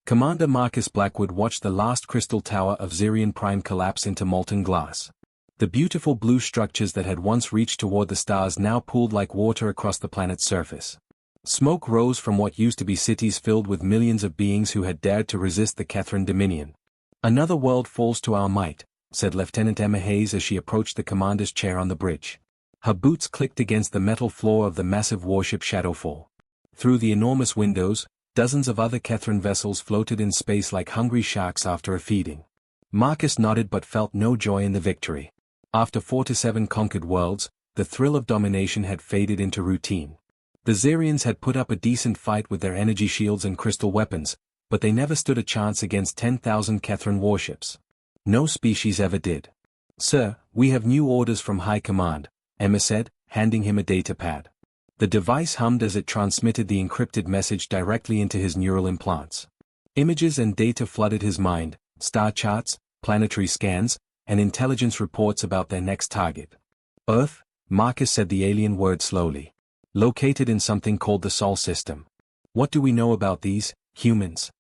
Commander Marcus Blackwood watched the last crystal tower of Xerion Prime collapse into molten glass. The beautiful blue structures that had once reached toward the stars now pooled like water across the planet's surface. Smoke rose from what used to be cities filled with millions of beings who had dared to resist the Kethran Dominion. "Another world falls to our might," said Lieutenant Emma Hayes as she approached the commander's chair on the bridge. Her boots clicked against the metal floor of the massive warship Shadowfall. Through the enormous windows, dozens of other Kethran vessels floated in space like hungry sharks after a feeding. Marcus nodded but felt no joy in the victory. After 4 to 7 conquered worlds, the thrill of domination had faded into routine. The Xerions had put up a decent fight with their energy shields and crystal weapons, but they never stood a chance against 10,000 Kethran warships. No species ever did. "Sir, we have new orders from High Command," Emma said, handing him a datapad. The device hummed as it transmitted the encrypted message directly into his neural implants. Images and data flooded his mind, star charts, planetary scans, and intelligence reports about their next target. "Earth," Marcus said the alien word slowly. "Located in something called the Sol system. What do we know about these humans?"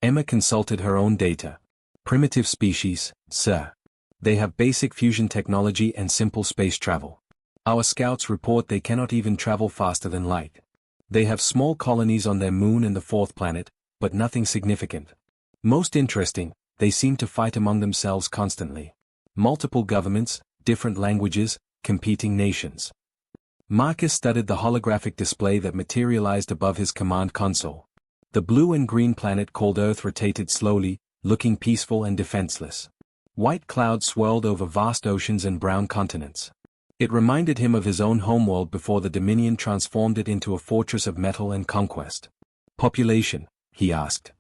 Emma consulted her own data. "Primitive species, sir. They have basic fusion technology and simple space travel. Our scouts report they cannot even travel faster than light. They have small colonies on their moon and the 4th planet, but nothing significant. Most interesting, they seem to fight among themselves constantly. Multiple governments, different languages, competing nations." Marcus studied the holographic display that materialized above his command console. The blue and green planet called Earth rotated slowly, looking peaceful and defenseless. White clouds swirled over vast oceans and brown continents. It reminded him of his own homeworld before the Dominion transformed it into a fortress of metal and conquest. "Population?" he asked.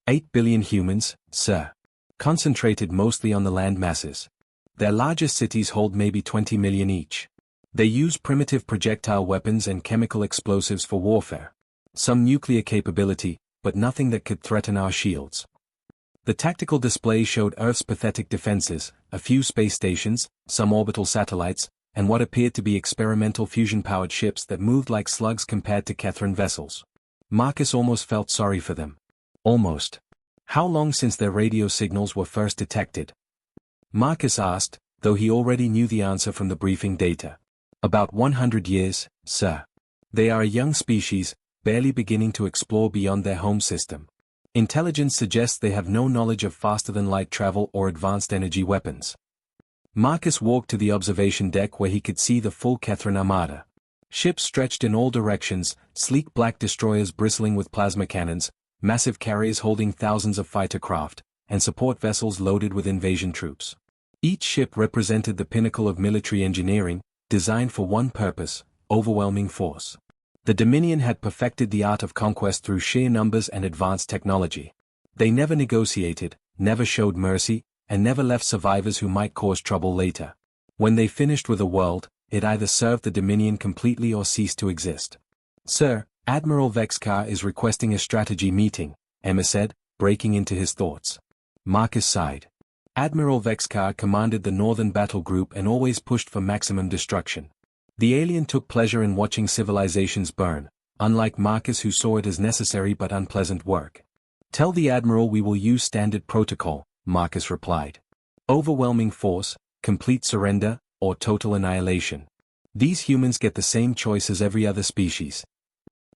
8 billion humans, sir. Concentrated mostly on the land masses. Their largest cities hold maybe 20 million each. They use primitive projectile weapons and chemical explosives for warfare. Some nuclear capability, but nothing that could threaten our shields." The tactical display showed Earth's pathetic defenses, a few space stations, some orbital satellites, and what appeared to be experimental fusion-powered ships that moved like slugs compared to Kethran vessels. Marcus almost felt sorry for them. Almost. How long since their radio signals were first detected? Marcus asked, though he already knew the answer from the briefing data. "About 100 years, sir. They are a young species, barely beginning to explore beyond their home system. Intelligence suggests they have no knowledge of faster-than-light travel or advanced energy weapons." Marcus walked to the observation deck where he could see the full Kethran Armada. Ships stretched in all directions, sleek black destroyers bristling with plasma cannons, massive carriers holding thousands of fighter craft, and support vessels loaded with invasion troops. Each ship represented the pinnacle of military engineering, designed for one purpose: overwhelming force. The Dominion had perfected the art of conquest through sheer numbers and advanced technology. They never negotiated, never showed mercy, and never left survivors who might cause trouble later. When they finished with a world, it either served the Dominion completely or ceased to exist. "Sir, Admiral Vexkar is requesting a strategy meeting," Emma said, breaking into his thoughts. Marcus sighed. Admiral Vexkar commanded the Northern Battle Group and always pushed for maximum destruction. The alien took pleasure in watching civilizations burn, unlike Marcus who saw it as necessary but unpleasant work. "Tell the Admiral we will use standard protocol," Marcus replied. "Overwhelming force, complete surrender, or total annihilation. These humans get the same choice as every other species."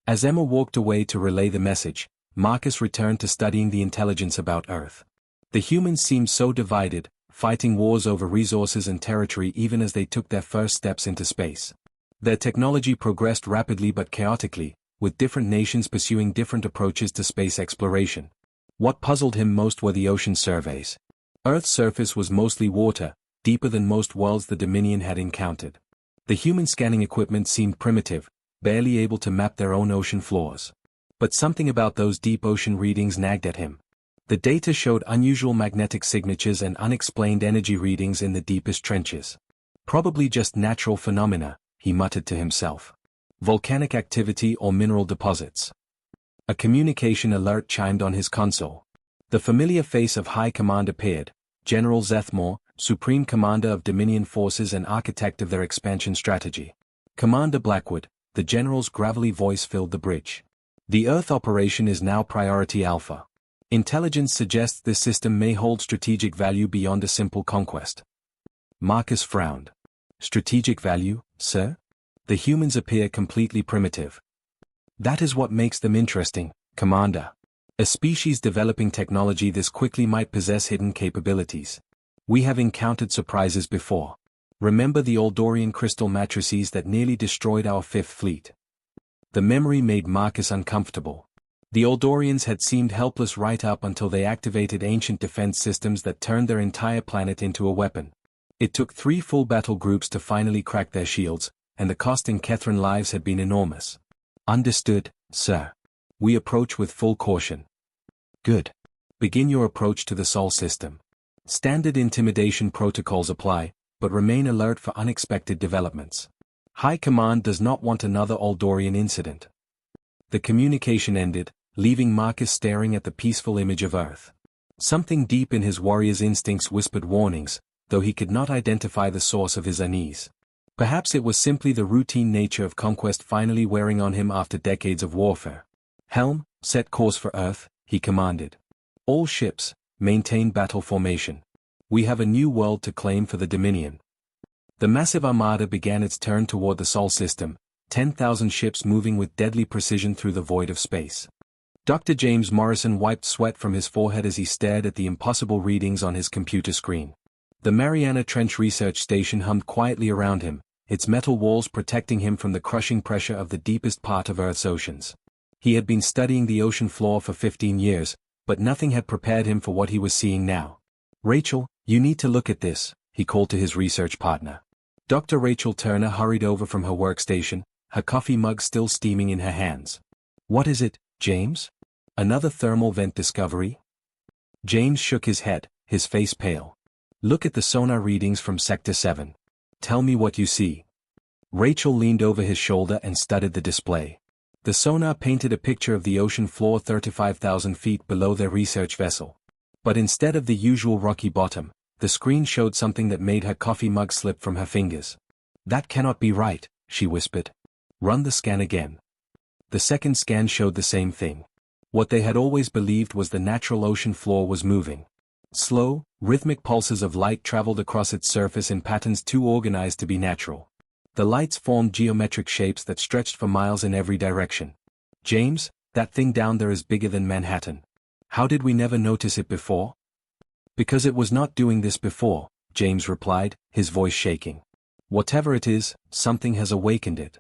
As Emma walked away to relay the message, Marcus returned to studying the intelligence about Earth. The humans seemed so divided, fighting wars over resources and territory even as they took their first steps into space. Their technology progressed rapidly but chaotically, with different nations pursuing different approaches to space exploration. What puzzled him most were the ocean surveys. Earth's surface was mostly water, deeper than most worlds the Dominion had encountered. The human scanning equipment seemed primitive, barely able to map their own ocean floors. But something about those deep ocean readings nagged at him. The data showed unusual magnetic signatures and unexplained energy readings in the deepest trenches. Probably just natural phenomena, he muttered to himself. Volcanic activity or mineral deposits. A communication alert chimed on his console. The familiar face of High Command appeared, General Zethmore, Supreme Commander of Dominion Forces and architect of their expansion strategy. "Commander Blackwood," the General's gravelly voice filled the bridge. "The Earth operation is now Priority Alpha. Intelligence suggests this system may hold strategic value beyond a simple conquest. Marcus frowned. Strategic value, sir? The humans appear completely primitive. That is what makes them interesting, Commander. A species developing technology this quickly might possess hidden capabilities. We have encountered surprises before. Remember the Eldorian crystal matrices that nearly destroyed our Fifth Fleet? The memory made Marcus uncomfortable. The Eldorians had seemed helpless right up until they activated ancient defense systems that turned their entire planet into a weapon. It took 3 full battle groups to finally crack their shields, and the cost in Kethran lives had been enormous. Understood, sir. We approach with full caution. Good. Begin your approach to the Sol system. Standard intimidation protocols apply, but remain alert for unexpected developments. High Command does not want another Eldorian incident. The communication ended, leaving Marcus staring at the peaceful image of Earth. Something deep in his warrior's instincts whispered warnings, though he could not identify the source of his unease. Perhaps it was simply the routine nature of conquest finally wearing on him after decades of warfare. Helm, set course for Earth, he commanded. All ships, maintain battle formation. We have a new world to claim for the Dominion. The massive Armada began its turn toward the Sol system, 10,000 ships moving with deadly precision through the void of space. Dr. James Morrison wiped sweat from his forehead as he stared at the impossible readings on his computer screen. The Mariana Trench Research Station hummed quietly around him, its metal walls protecting him from the crushing pressure of the deepest part of Earth's oceans. He had been studying the ocean floor for 15 years, but nothing had prepared him for what he was seeing now. Rachel, you need to look at this, he called to his research partner. Dr. Rachel Turner hurried over from her workstation, her coffee mug still steaming in her hands. What is it, James? Another thermal vent discovery? James shook his head, his face pale. Look at the sonar readings from Sector 7. Tell me what you see. Rachel leaned over his shoulder and studied the display. The sonar painted a picture of the ocean floor 35,000 feet below their research vessel. But instead of the usual rocky bottom, the screen showed something that made her coffee mug slip from her fingers. That cannot be right, she whispered. Run the scan again. The second scan showed the same thing. What they had always believed was the natural ocean floor was moving. Slow, rhythmic pulses of light traveled across its surface in patterns too organized to be natural. The lights formed geometric shapes that stretched for miles in every direction. James, that thing down there is bigger than Manhattan. How did we never notice it before? Because it was not doing this before, James replied, his voice shaking. Whatever it is, something has awakened it.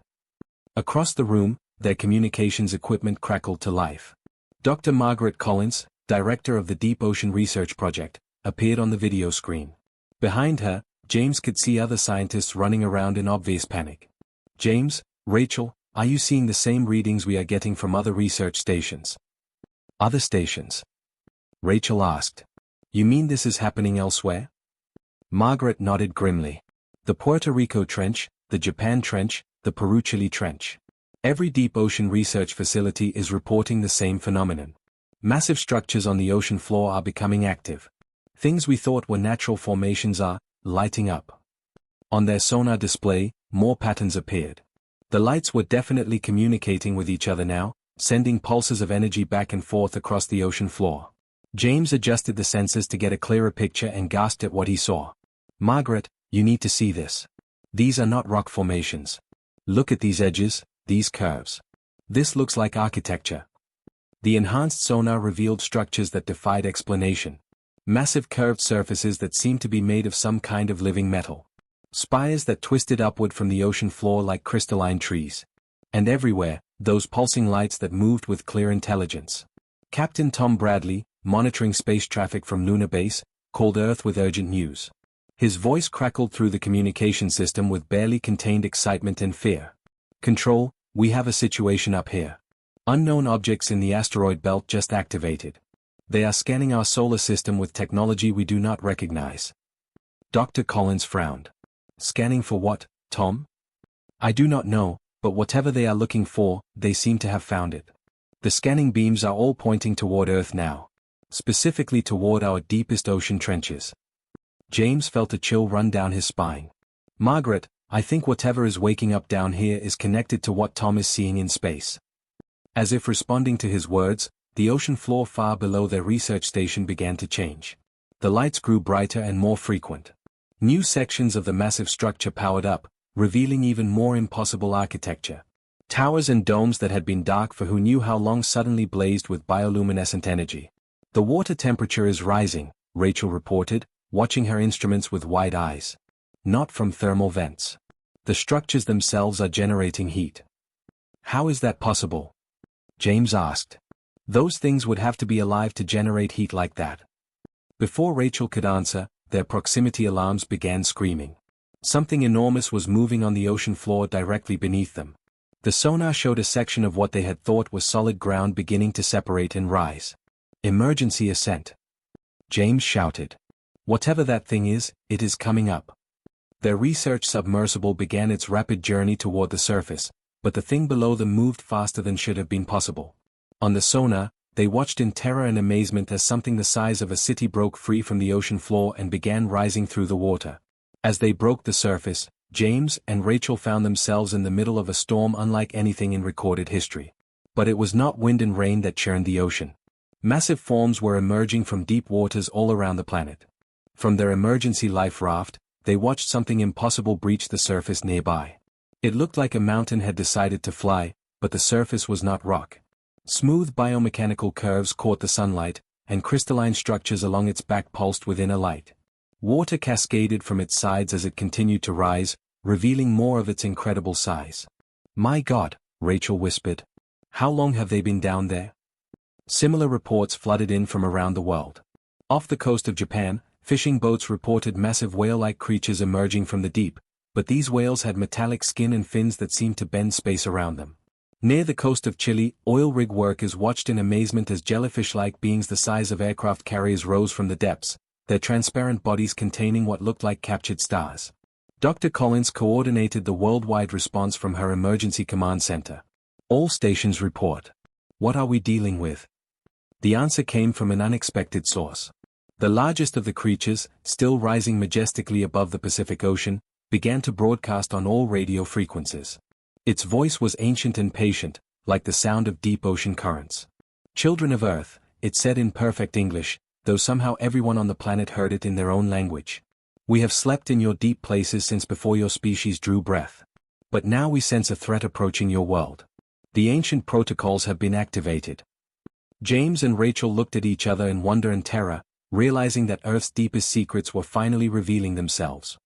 Across the room, their communications equipment crackled to life. Dr. Margaret Collins, director of the Deep Ocean Research Project, appeared on the video screen. Behind her, James could see other scientists running around in obvious panic. James, Rachel, are you seeing the same readings we are getting from other research stations? Other stations? Rachel asked. You mean this is happening elsewhere? Margaret nodded grimly. The Puerto Rico Trench, the Japan Trench, the Peruchili Trench. Every deep ocean research facility is reporting the same phenomenon. Massive structures on the ocean floor are becoming active. Things we thought were natural formations are lighting up. On their sonar display, more patterns appeared. The lights were definitely communicating with each other now, sending pulses of energy back and forth across the ocean floor. James adjusted the sensors to get a clearer picture and gasped at what he saw. Margaret, you need to see this. These are not rock formations. Look at these edges, these curves. This looks like architecture. The enhanced sonar revealed structures that defied explanation. Massive curved surfaces that seemed to be made of some kind of living metal. Spires that twisted upward from the ocean floor like crystalline trees. And everywhere, those pulsing lights that moved with clear intelligence. Captain Tom Bradley, monitoring space traffic from Lunar Base, called Earth with urgent news. His voice crackled through the communication system with barely contained excitement and fear. Control, we have a situation up here. Unknown objects in the asteroid belt just activated. They are scanning our solar system with technology we do not recognize. Dr. Collins frowned. Scanning for what, Tom? I do not know, but whatever they are looking for, they seem to have found it. The scanning beams are all pointing toward Earth now. Specifically toward our deepest ocean trenches. James felt a chill run down his spine. Margaret, I think whatever is waking up down here is connected to what Tom is seeing in space. As if responding to his words, the ocean floor far below their research station began to change. The lights grew brighter and more frequent. New sections of the massive structure powered up, revealing even more impossible architecture. Towers and domes that had been dark for who knew how long suddenly blazed with bioluminescent energy. The water temperature is rising, Rachel reported, watching her instruments with wide eyes. Not from thermal vents. The structures themselves are generating heat. How is that possible? James asked. Those things would have to be alive to generate heat like that. Before Rachel could answer, their proximity alarms began screaming. Something enormous was moving on the ocean floor directly beneath them. The sonar showed a section of what they had thought was solid ground beginning to separate and rise. Emergency ascent. James shouted. Whatever that thing is, it is coming up. Their research submersible began its rapid journey toward the surface, but the thing below them moved faster than should have been possible. On the sonar, they watched in terror and amazement as something the size of a city broke free from the ocean floor and began rising through the water. As they broke the surface, James and Rachel found themselves in the middle of a storm unlike anything in recorded history. But it was not wind and rain that churned the ocean. Massive forms were emerging from deep waters all around the planet. From their emergency life raft, they watched something impossible breach the surface nearby. It looked like a mountain had decided to fly, but the surface was not rock. Smooth biomechanical curves caught the sunlight, and crystalline structures along its back pulsed with inner light. Water cascaded from its sides as it continued to rise, revealing more of its incredible size. My God, Rachel whispered. How long have they been down there? Similar reports flooded in from around the world. Off the coast of Japan, fishing boats reported massive whale-like creatures emerging from the deep, but these whales had metallic skin and fins that seemed to bend space around them. Near the coast of Chile, oil rig workers watched in amazement as jellyfish-like beings the size of aircraft carriers rose from the depths, their transparent bodies containing what looked like captured stars. Dr. Collins coordinated the worldwide response from her emergency command center. All stations report. What are we dealing with? The answer came from an unexpected source. The largest of the creatures, still rising majestically above the Pacific Ocean, began to broadcast on all radio frequencies. Its voice was ancient and patient, like the sound of deep ocean currents. Children of Earth, it said in perfect English, though somehow everyone on the planet heard it in their own language. We have slept in your deep places since before your species drew breath. But now we sense a threat approaching your world. The ancient protocols have been activated. James and Rachel looked at each other in wonder and terror, realizing that Earth's deepest secrets were finally revealing themselves.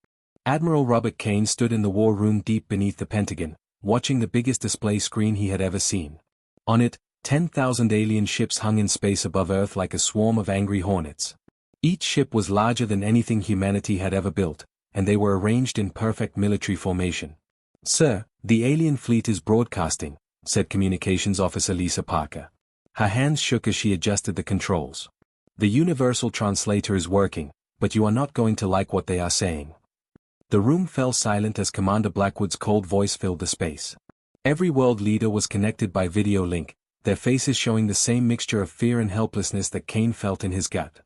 Admiral Robert Kane stood in the war room deep beneath the Pentagon, watching the biggest display screen he had ever seen. On it, 10,000 alien ships hung in space above Earth like a swarm of angry hornets. Each ship was larger than anything humanity had ever built, and they were arranged in perfect military formation. Sir, the alien fleet is broadcasting, said Communications Officer Lisa Parker. Her hands shook as she adjusted the controls. The universal translator is working, but you are not going to like what they are saying. The room fell silent as Commander Blackwood's cold voice filled the space. Every world leader was connected by video link, their faces showing the same mixture of fear and helplessness that Kane felt in his gut.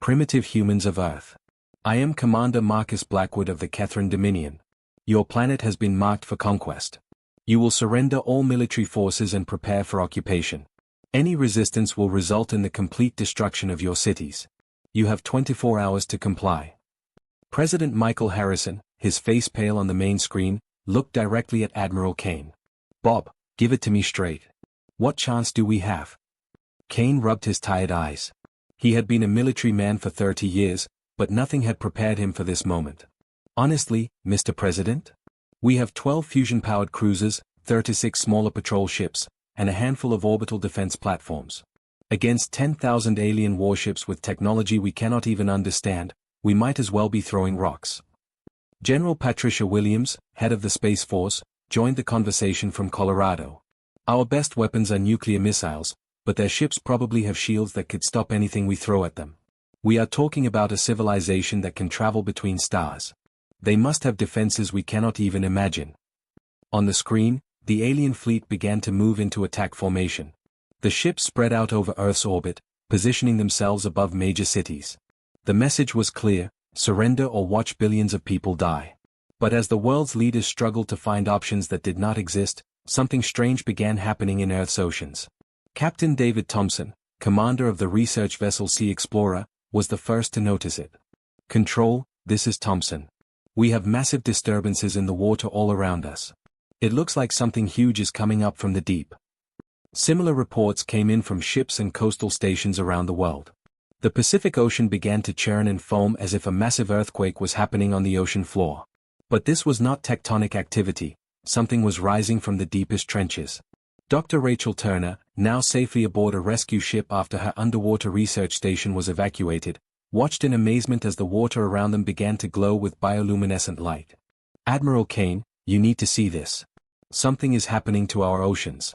Primitive humans of Earth. I am Commander Marcus Blackwood of the Catherine Dominion. Your planet has been marked for conquest. You will surrender all military forces and prepare for occupation. Any resistance will result in the complete destruction of your cities. You have 24 hours to comply. President Michael Harrison, his face pale on the main screen, looked directly at Admiral Kane. Bob, give it to me straight. What chance do we have? Kane rubbed his tired eyes. He had been a military man for 30 years, but nothing had prepared him for this moment. Honestly, Mr. President? We have 12 fusion-powered cruisers, 36 smaller patrol ships, and a handful of orbital defense platforms. Against 10,000 alien warships with technology we cannot even understand, we might as well be throwing rocks. General Patricia Williams, head of the Space Force, joined the conversation from Colorado. Our best weapons are nuclear missiles, but their ships probably have shields that could stop anything we throw at them. We are talking about a civilization that can travel between stars. They must have defenses we cannot even imagine. On the screen, the alien fleet began to move into attack formation. The ships spread out over Earth's orbit, positioning themselves above major cities. The message was clear: surrender or watch billions of people die. But as the world's leaders struggled to find options that did not exist, something strange began happening in Earth's oceans. Captain David Thompson, commander of the research vessel Sea Explorer, was the first to notice it. "Control, this is Thompson. We have massive disturbances in the water all around us. It looks like something huge is coming up from the deep." Similar reports came in from ships and coastal stations around the world. The Pacific Ocean began to churn and foam as if a massive earthquake was happening on the ocean floor. But this was not tectonic activity, something was rising from the deepest trenches. Dr. Rachel Turner, now safely aboard a rescue ship after her underwater research station was evacuated, watched in amazement as the water around them began to glow with bioluminescent light. "Admiral Kane, you need to see this. Something is happening to our oceans."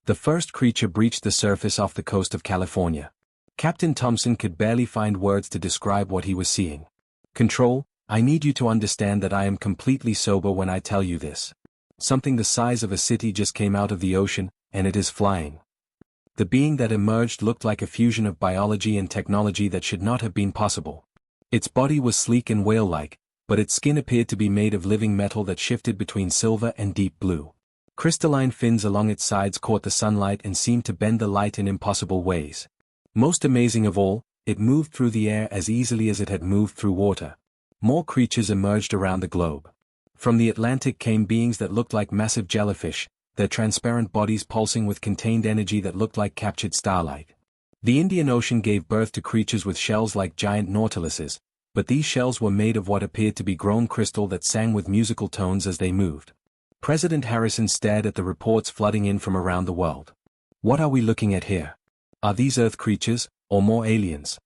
The first creature breached the surface off the coast of California. Captain Thompson could barely find words to describe what he was seeing. "Control, I need you to understand that I am completely sober when I tell you this. Something the size of a city just came out of the ocean, and it is flying." The being that emerged looked like a fusion of biology and technology that should not have been possible. Its body was sleek and whale-like, but its skin appeared to be made of living metal that shifted between silver and deep blue. Crystalline fins along its sides caught the sunlight and seemed to bend the light in impossible ways. Most amazing of all, it moved through the air as easily as it had moved through water. More creatures emerged around the globe. From the Atlantic came beings that looked like massive jellyfish, their transparent bodies pulsing with contained energy that looked like captured starlight. The Indian Ocean gave birth to creatures with shells like giant nautiluses, but these shells were made of what appeared to be grown crystal that sang with musical tones as they moved. President Harrison stared at the reports flooding in from around the world. "What are we looking at here? Are these Earth creatures, or more aliens?"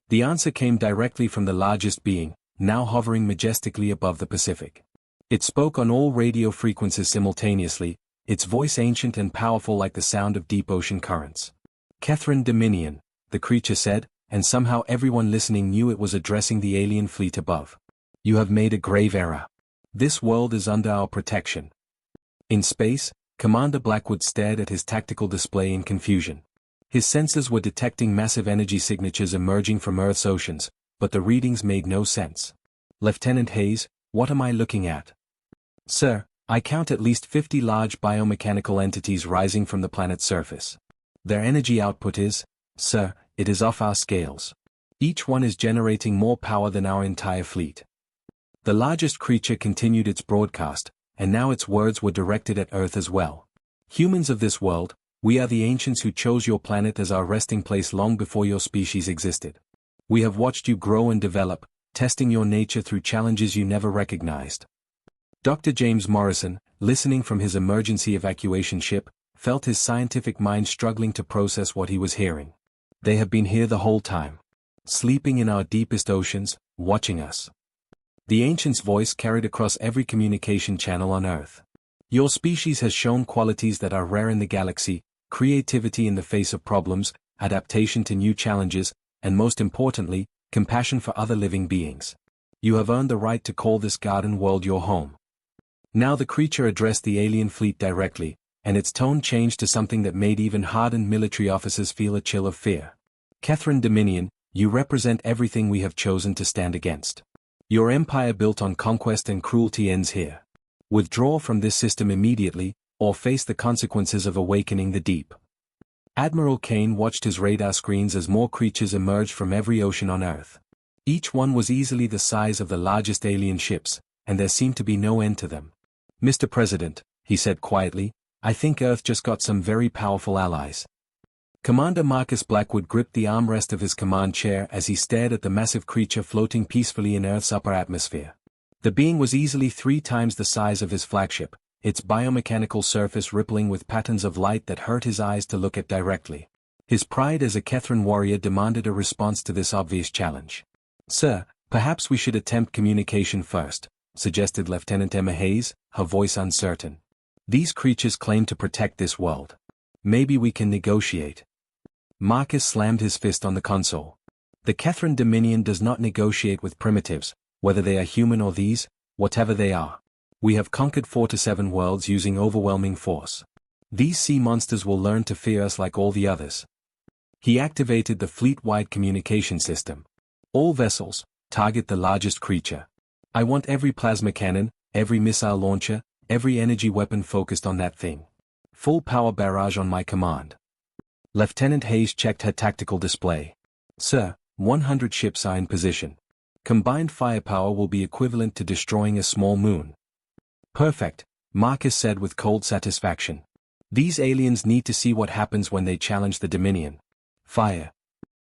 The answer came directly from the largest being, now hovering majestically above the Pacific. It spoke on all radio frequencies simultaneously, its voice ancient and powerful like the sound of deep ocean currents. "Catherine Dominion," the creature said, and somehow everyone listening knew it was addressing the alien fleet above. "You have made a grave error. This world is under our protection." In space, Commander Blackwood stared at his tactical display in confusion. His sensors were detecting massive energy signatures emerging from Earth's oceans, but the readings made no sense. "Lieutenant Hayes, what am I looking at?" "Sir, I count at least 50 large biomechanical entities rising from the planet's surface. Their energy output is, sir, it is off our scales. Each one is generating more power than our entire fleet." The largest creature continued its broadcast, and now its words were directed at Earth as well. "Humans of this world, we are the ancients who chose your planet as our resting place long before your species existed. We have watched you grow and develop, testing your nature through challenges you never recognized." Dr. James Morrison, listening from his emergency evacuation ship, felt his scientific mind struggling to process what he was hearing. "They have been here the whole time. Sleeping in our deepest oceans, watching us." The ancient's voice carried across every communication channel on Earth. "Your species has shown qualities that are rare in the galaxy: creativity in the face of problems, adaptation to new challenges, and most importantly, compassion for other living beings. You have earned the right to call this garden world your home." Now the creature addressed the alien fleet directly, and its tone changed to something that made even hardened military officers feel a chill of fear. "Catherine Dominion, you represent everything we have chosen to stand against. Your empire built on conquest and cruelty ends here. Withdraw from this system immediately, or face the consequences of awakening the deep." Admiral Kane watched his radar screens as more creatures emerged from every ocean on Earth. Each one was easily the size of the largest alien ships, and there seemed to be no end to them. "Mr. President," he said quietly, "I think Earth just got some very powerful allies." Commander Marcus Blackwood gripped the armrest of his command chair as he stared at the massive creature floating peacefully in Earth's upper atmosphere. The being was easily 3 times the size of his flagship, its biomechanical surface rippling with patterns of light that hurt his eyes to look at directly. His pride as a Kethran warrior demanded a response to this obvious challenge. "Sir, perhaps we should attempt communication first," suggested Lieutenant Emma Hayes, her voice uncertain. "These creatures claim to protect this world. Maybe we can negotiate." Marcus slammed his fist on the console. "The Kethran Dominion does not negotiate with primitives, whether they are human or these, whatever they are. We have conquered 4 to 7 worlds using overwhelming force. These sea monsters will learn to fear us like all the others." He activated the fleet-wide communication system. "All vessels, target the largest creature. I want every plasma cannon, every missile launcher, every energy weapon focused on that thing. Full power barrage on my command." Lieutenant Hayes checked her tactical display. Sir, 100 ships are in position. Combined firepower will be equivalent to destroying a small moon. Perfect, Marcus said with cold satisfaction. These aliens need to see what happens when they challenge the Dominion. Fire.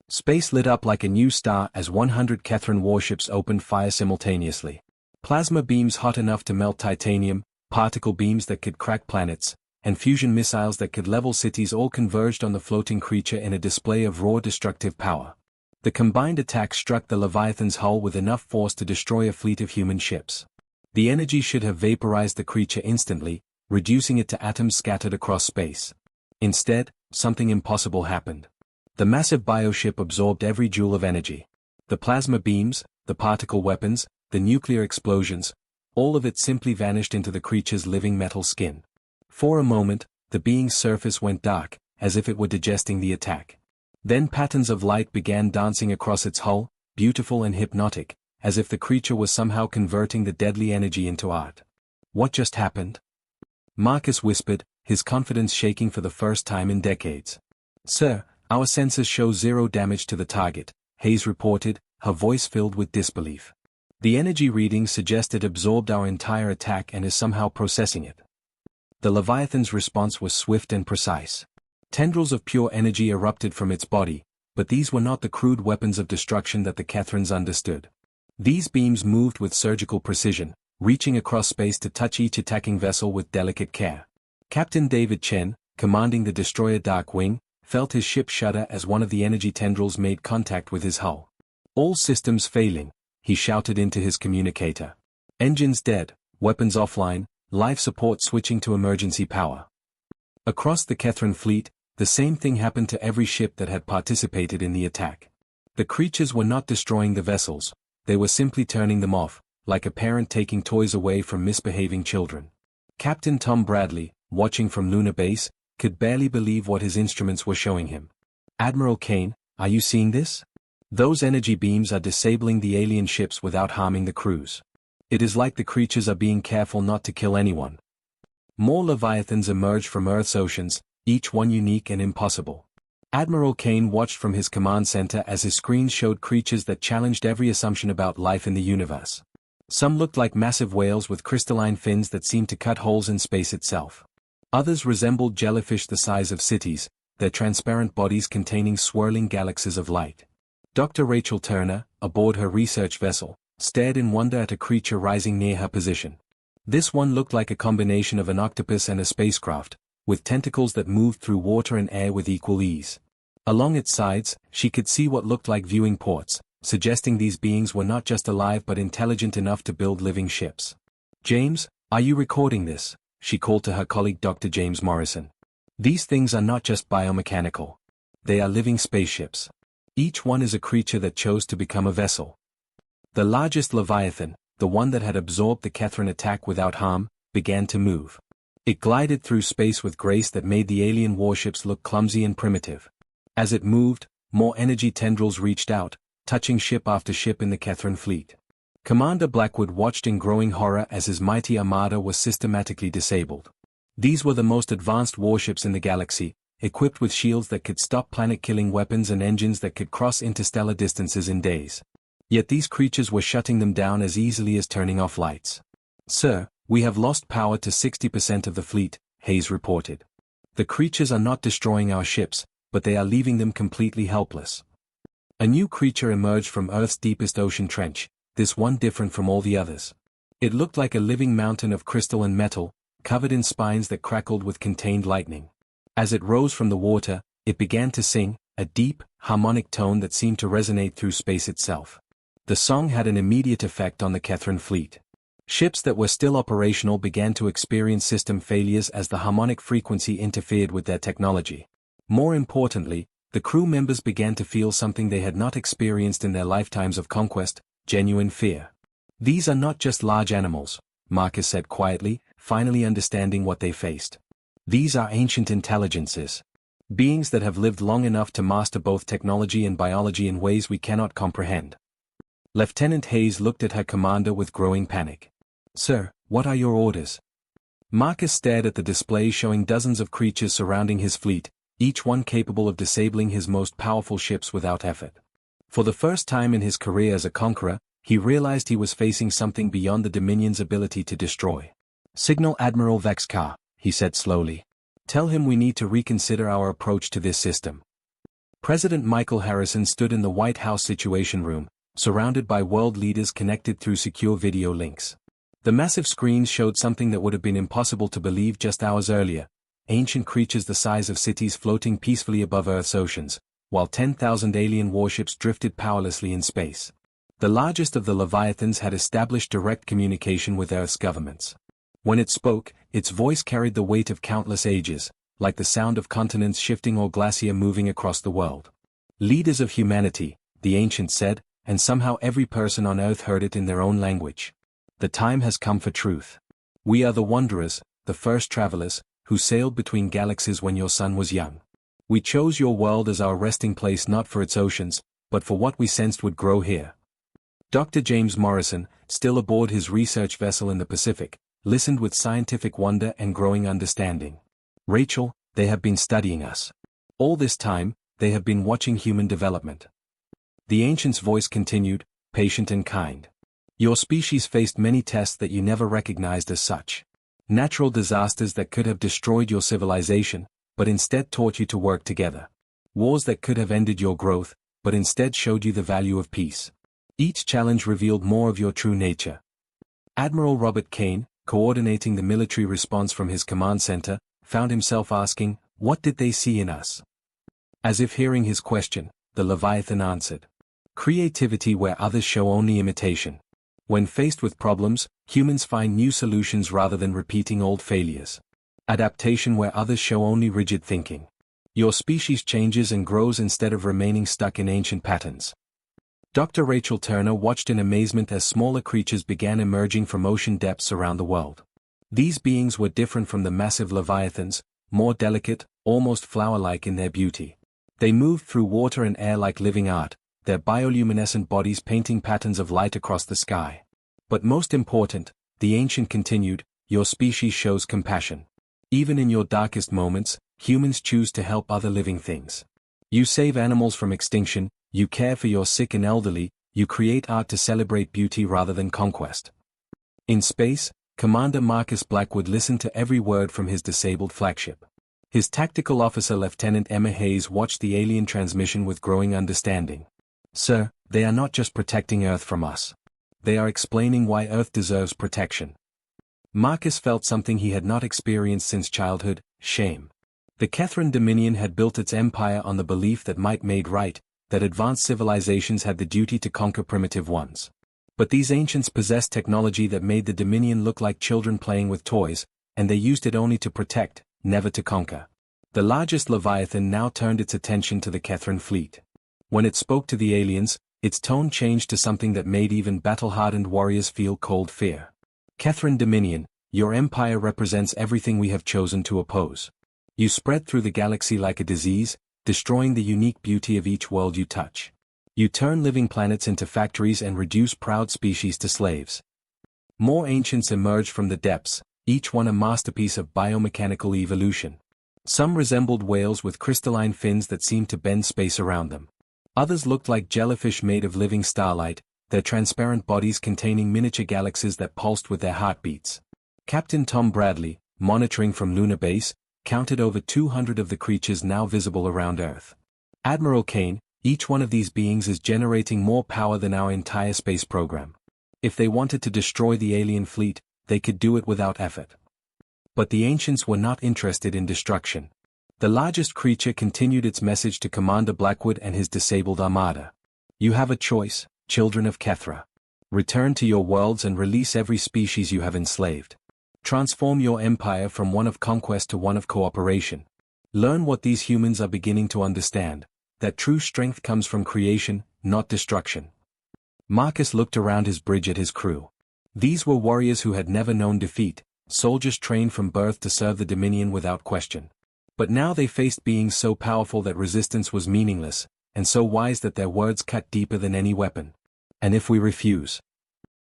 Space lit up like a new star as 100 Kethran warships opened fire simultaneously. Plasma beams hot enough to melt titanium, particle beams that could crack planets, and fusion missiles that could level cities all converged on the floating creature in a display of raw destructive power. The combined attack struck the Leviathan's hull with enough force to destroy a fleet of human ships. The energy should have vaporized the creature instantly, reducing it to atoms scattered across space. Instead, something impossible happened. The massive bioship absorbed every joule of energy. The plasma beams, the particle weapons, the nuclear explosions, all of it simply vanished into the creature's living metal skin. For a moment, the being's surface went dark, as if it were digesting the attack. Then patterns of light began dancing across its hull, beautiful and hypnotic, as if the creature was somehow converting the deadly energy into art. What just happened? Marcus whispered, his confidence shaking for the first time in decades. Sir, our sensors show 0 damage to the target, Hayes reported, her voice filled with disbelief. The energy readings suggest it absorbed our entire attack and is somehow processing it. The Leviathan's response was swift and precise. Tendrils of pure energy erupted from its body, but these were not the crude weapons of destruction that the Kethrans understood. These beams moved with surgical precision, reaching across space to touch each attacking vessel with delicate care. Captain David Chen, commanding the destroyer Darkwing, felt his ship shudder as one of the energy tendrils made contact with his hull. All systems failing, he shouted into his communicator. Engines dead, weapons offline, life support switching to emergency power. Across the Kethran fleet, the same thing happened to every ship that had participated in the attack. The creatures were not destroying the vessels, they were simply turning them off, like a parent taking toys away from misbehaving children. Captain Tom Bradley, watching from Lunar Base, could barely believe what his instruments were showing him. Admiral Kane, are you seeing this? Those energy beams are disabling the alien ships without harming the crews. It is like the creatures are being careful not to kill anyone. More Leviathans emerged from Earth's oceans, each one unique and impossible. Admiral Kane watched from his command center as his screens showed creatures that challenged every assumption about life in the universe. Some looked like massive whales with crystalline fins that seemed to cut holes in space itself. Others resembled jellyfish the size of cities, their transparent bodies containing swirling galaxies of light. Dr. Rachel Turner, aboard her research vessel, stared in wonder at a creature rising near her position. This one looked like a combination of an octopus and a spacecraft, with tentacles that moved through water and air with equal ease. Along its sides, she could see what looked like viewing ports, suggesting these beings were not just alive but intelligent enough to build living ships. James, are you recording this? She called to her colleague Dr. James Morrison. These things are not just biomechanical. They are living spaceships. Each one is a creature that chose to become a vessel. The largest Leviathan, the one that had absorbed the Kethran attack without harm, began to move. It glided through space with grace that made the alien warships look clumsy and primitive. As it moved, more energy tendrils reached out, touching ship after ship in the Kethran fleet. Commander Blackwood watched in growing horror as his mighty Armada was systematically disabled. These were the most advanced warships in the galaxy, equipped with shields that could stop planet-killing weapons and engines that could cross interstellar distances in days. Yet these creatures were shutting them down as easily as turning off lights. Sir, we have lost power to 60% of the fleet, Hayes reported. The creatures are not destroying our ships, but they are leaving them completely helpless. A new creature emerged from Earth's deepest ocean trench, this one different from all the others. It looked like a living mountain of crystal and metal, covered in spines that crackled with contained lightning. As it rose from the water, it began to sing, a deep, harmonic tone that seemed to resonate through space itself. The song had an immediate effect on the Kethran fleet. Ships that were still operational began to experience system failures as the harmonic frequency interfered with their technology. More importantly, the crew members began to feel something they had not experienced in their lifetimes of conquest, genuine fear. These are not just large animals, Marcus said quietly, finally understanding what they faced. These are ancient intelligences. Beings that have lived long enough to master both technology and biology in ways we cannot comprehend. Lieutenant Hayes looked at her commander with growing panic. Sir, what are your orders? Marcus stared at the display showing dozens of creatures surrounding his fleet, each one capable of disabling his most powerful ships without effort. For the first time in his career as a conqueror, he realized he was facing something beyond the Dominion's ability to destroy. "Signal Admiral Vexcar," he said slowly. "Tell him we need to reconsider our approach to this system." President Michael Harrison stood in the White House Situation Room, surrounded by world leaders connected through secure video links. The massive screens showed something that would have been impossible to believe just hours earlier: ancient creatures the size of cities floating peacefully above Earth's oceans, while 10,000 alien warships drifted powerlessly in space. The largest of the Leviathans had established direct communication with Earth's governments. When it spoke, its voice carried the weight of countless ages, like the sound of continents shifting or glacier moving across the world. "Leaders of humanity," the ancient said, and somehow every person on Earth heard it in their own language. "The time has come for truth. We are the wanderers, the first travelers, who sailed between galaxies when your sun was young. We chose your world as our resting place not for its oceans, but for what we sensed would grow here." Dr. James Morrison, still aboard his research vessel in the Pacific, listened with scientific wonder and growing understanding. "Rachel, they have been studying us. All this time, they have been watching human development." The ancient's voice continued, patient and kind. "Your species faced many tests that you never recognized as such. Natural disasters that could have destroyed your civilization, but instead taught you to work together. Wars that could have ended your growth, but instead showed you the value of peace. Each challenge revealed more of your true nature." Admiral Robert Kane, coordinating the military response from his command center, found himself asking, "What did they see in us?" As if hearing his question, the Leviathan answered, "Creativity where others show only imitation. When faced with problems, humans find new solutions rather than repeating old failures. Adaptation where others show only rigid thinking. Your species changes and grows instead of remaining stuck in ancient patterns." Dr. Rachel Turner watched in amazement as smaller creatures began emerging from ocean depths around the world. These beings were different from the massive Leviathans, more delicate, almost flower-like in their beauty. They moved through water and air like living art, their bioluminescent bodies painting patterns of light across the sky. "But most important," the ancient continued, "your species shows compassion. Even in your darkest moments, humans choose to help other living things. You save animals from extinction, you care for your sick and elderly, you create art to celebrate beauty rather than conquest." In space, Commander Marcus Blackwood listened to every word from his disabled flagship. His tactical officer Lieutenant Emma Hayes watched the alien transmission with growing understanding. "Sir, they are not just protecting Earth from us. They are explaining why Earth deserves protection." Marcus felt something he had not experienced since childhood: shame. The Kethran Dominion had built its empire on the belief that might made right, that advanced civilizations had the duty to conquer primitive ones. But these ancients possessed technology that made the Dominion look like children playing with toys, and they used it only to protect, never to conquer. The largest Leviathan now turned its attention to the Kethran fleet. When it spoke to the aliens, its tone changed to something that made even battle-hardened warriors feel cold fear. "Kethran Dominion, your empire represents everything we have chosen to oppose. You spread through the galaxy like a disease, destroying the unique beauty of each world you touch. You turn living planets into factories and reduce proud species to slaves." More ancients emerged from the depths, each one a masterpiece of biomechanical evolution. Some resembled whales with crystalline fins that seemed to bend space around them. Others looked like jellyfish made of living starlight, their transparent bodies containing miniature galaxies that pulsed with their heartbeats. Captain Tom Bradley, monitoring from Lunar Base, counted over 200 of the creatures now visible around Earth. "Admiral Kane, each one of these beings is generating more power than our entire space program. If they wanted to destroy the alien fleet, they could do it without effort." But the ancients were not interested in destruction. The largest creature continued its message to Commander Blackwood and his disabled armada. "You have a choice, children of Kethra. Return to your worlds and release every species you have enslaved. Transform your empire from one of conquest to one of cooperation. Learn what these humans are beginning to understand, that true strength comes from creation, not destruction." Marcus looked around his bridge at his crew. These were warriors who had never known defeat, soldiers trained from birth to serve the Dominion without question. But now they faced beings so powerful that resistance was meaningless, and so wise that their words cut deeper than any weapon. "And if we refuse?"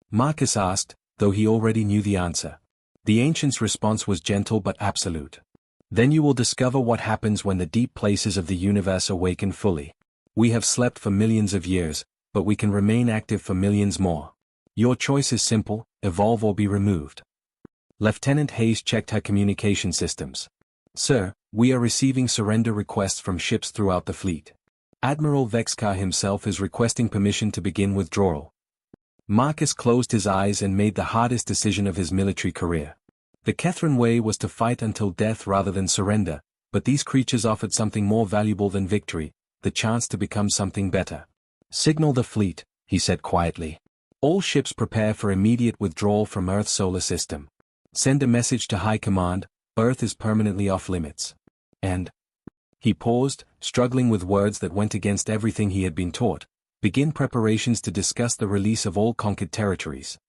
Marcus asked, though he already knew the answer. The ancient's response was gentle but absolute. Then you will discover what happens when the deep places of the universe awaken fully. We have slept for millions of years, but we can remain active for millions more. Your choice is simple: evolve or be removed. Lieutenant Hayes checked her communication systems. Sir, we are receiving surrender requests from ships throughout the fleet. Admiral Vexkar himself is requesting permission to begin withdrawal. Marcus closed his eyes and made the hardest decision of his military career. The Kethran way was to fight until death rather than surrender, but these creatures offered something more valuable than victory: the chance to become something better. Signal the fleet, he said quietly. All ships prepare for immediate withdrawal from Earth's solar system. Send a message to High Command: Earth is permanently off limits. And he paused, struggling with words that went against everything he had been taught. Begin preparations to discuss the release of all conquered territories.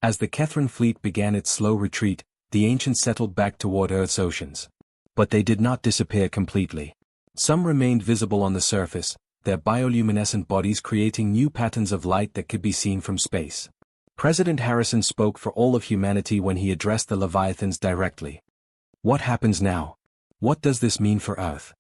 As the Kethran fleet began its slow retreat, the ancients settled back toward Earth's oceans. But they did not disappear completely. Some remained visible on the surface, their bioluminescent bodies creating new patterns of light that could be seen from space. President Harrison spoke for all of humanity when he addressed the Leviathans directly. What happens now? What does this mean for Earth?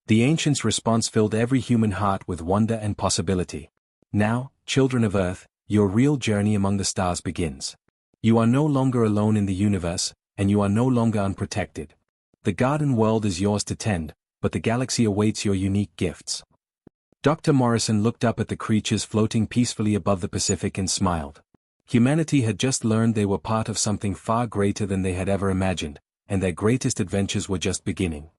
The ancients' response filled every human heart with wonder and possibility. Now, children of Earth, your real journey among the stars begins. You are no longer alone in the universe, and you are no longer unprotected. The garden world is yours to tend, but the galaxy awaits your unique gifts. Dr. Morrison looked up at the creatures floating peacefully above the Pacific and smiled. Humanity had just learned they were part of something far greater than they had ever imagined, and their greatest adventures were just beginning.